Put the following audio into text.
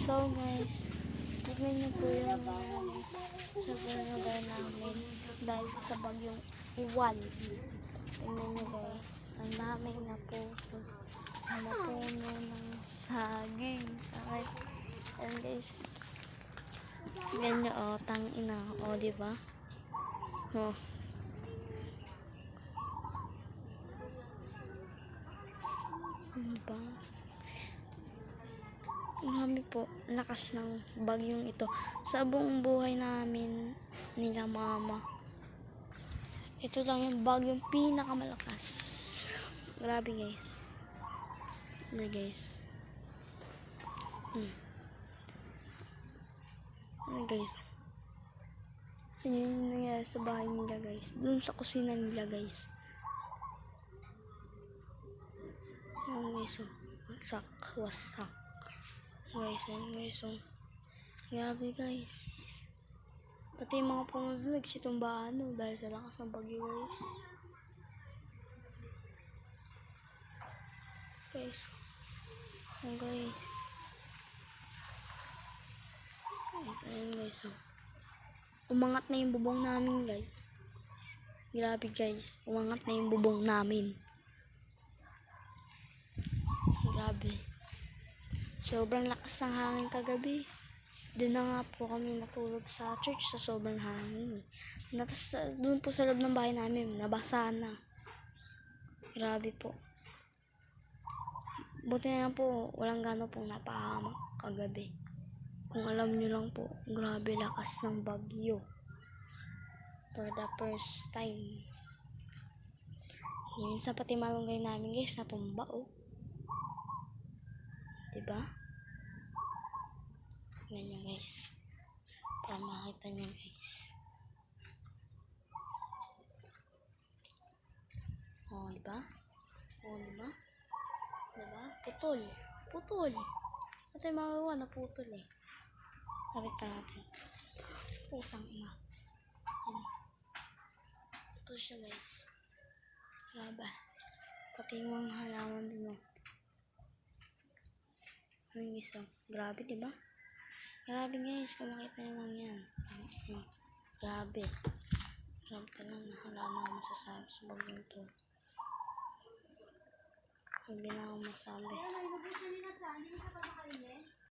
So guys, tignan niyo po yung sa lugar namin dahil sa bagyong Uwan. Tignan niyo guys, ang daming napuno ng saging. Okay. And guys, tignan niyo tang ina, diba? Oh. Diba? Marami po lakas ng bagyong ito sa buong buhay namin nila mama. Ito lang yung bagyong pinakamalakas. Grabe guys. Ano guys? Ano guys? Yun yung nangyari sa bahay nila guys. Dun sa kusina nila guys. Yung guys, wasak. Guys, ayun guys, grabe guys. Pati yung mga puno doon nagsitumbahan dahil sa lakas ng bagyo guys. Guys, guys. Ayun guys, umangat na yung bubong namin guys. Grabe guys, umangat na yung bubong namin. Grabe. Sobrang lakas ng hangin kagabi. Doon na nga po kami natulog sa church sa sobrang hangin. Tapos doon po sa loob ng bahay namin, nabasa na. Grabe po. Buti na lang po, walang gano'n pong napahamak kagabi. Kung alam nyo lang po, grabe lakas ng bagyo. For the first time. Yun sa pati malunggay namin guys, natumba Diba? Ganyan guys. Para makita nyo guys. Diba? Diba? Diba? Putol. Ito yung mga naputol Kapit natin. Putang ina. Putol siya guys. Diba? Pati yung mga halaman din Ayun guys, grabe diba? Grabe guys, kung makita nyo lang yan. Grabe. Grabe ka lang, wala na akong masasabi sa bagyong ito. Hindi na akong masabi.